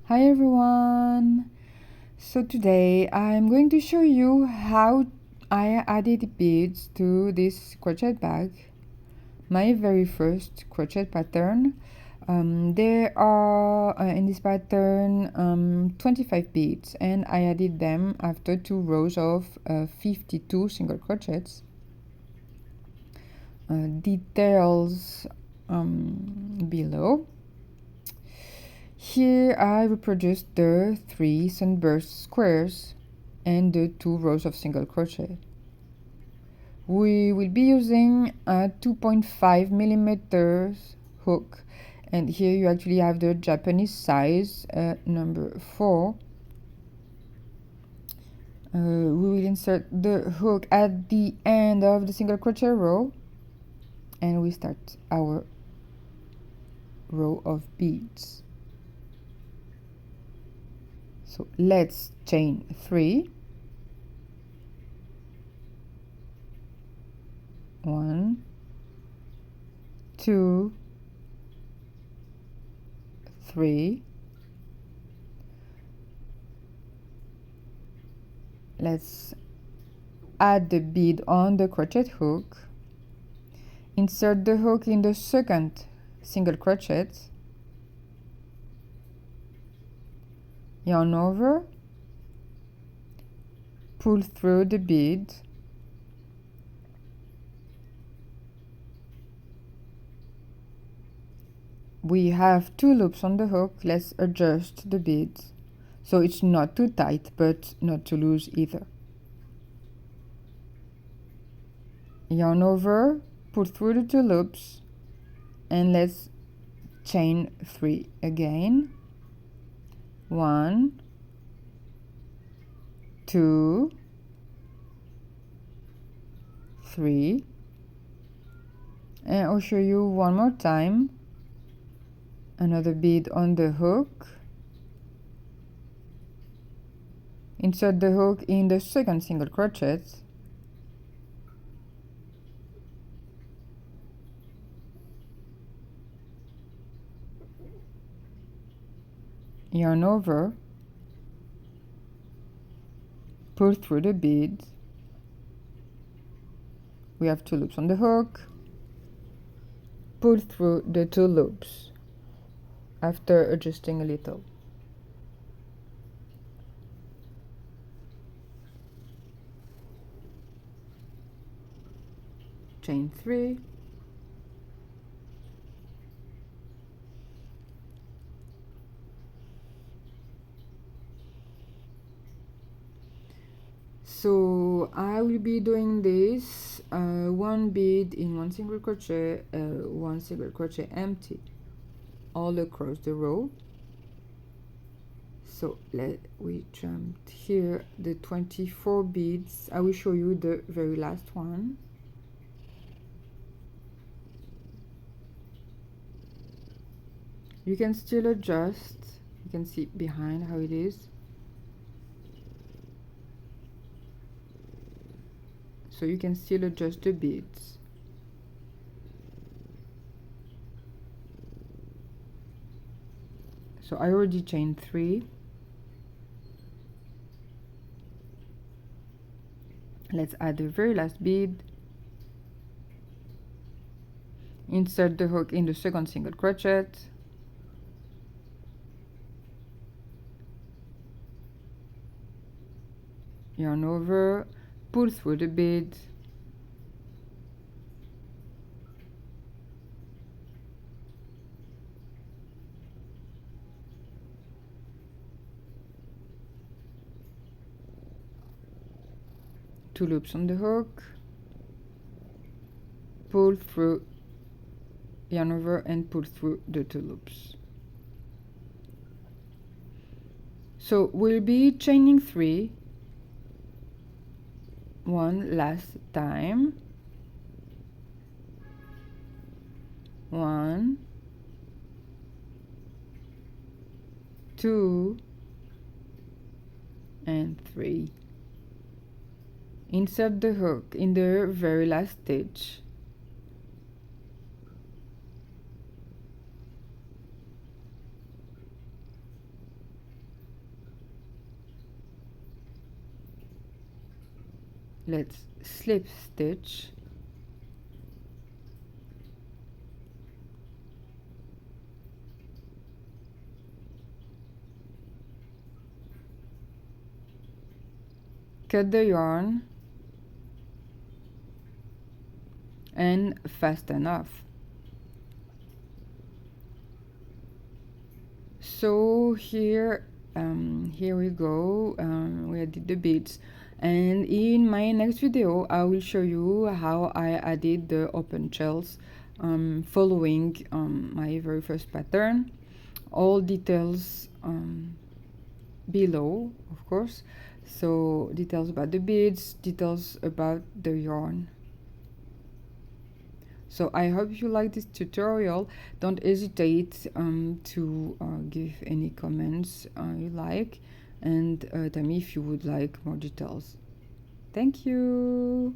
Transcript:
Hi everyone! So today I'm going to show you how I added beads to this crochet bag, my very first crochet pattern. There are in this pattern 25 beads, and I added them after 2 rows of 52 single crochets. Details below. Here I reproduced the 3 sunburst squares and the 2 rows of single crochet. We will be using a 2.5 millimeters hook, and here you actually have the Japanese size number 4. We will insert the hook at the end of the single crochet row, and we start our row of beads. So let's chain 3. 1, 2, 3. Let's add the bead on the crochet hook. Insert the hook in the second single crochet. Yarn over. Pull through the bead. We have 2 loops on the hook. Let's adjust the bead so it's not too tight but not too loose either. Yarn over, pull through the 2 loops, and let's chain 3 again. 1, 2, 3, and I'll show you one more time. Another bead on the hook. Insert the hook in the second single crochet. Yarn over, pull through the bead. We have 2 loops on the hook. Pull through the 2 loops after adjusting a little. Chain 3. So I will be doing this 1 bead in 1 single crochet, 1 single crochet empty all across the row. So we jumped here the 24 beads. I will show you the very last one. You can still adjust. You can see behind how it is. So you can still adjust the beads. So I already chained 3. Let's add the very last bead. Insert the hook in the second single crochet. Yarn over, pull through the bead. Two loops on the hook, pull through, yarn over, and pull through the 2 loops. So we'll be chaining 3 one last time. 1, 2, and 3. Insert the hook in the very last stitch. let's slip stitch, cut the yarn and fasten off. So here we go, we did the beads, and in my next video I will show you how I added the open shells, following my very first pattern. All details below, of course. So details about the beads, details about the yarn. So I hope you like this tutorial. Don't hesitate to give any comments you like, and tell me if you would like more details. Thank you.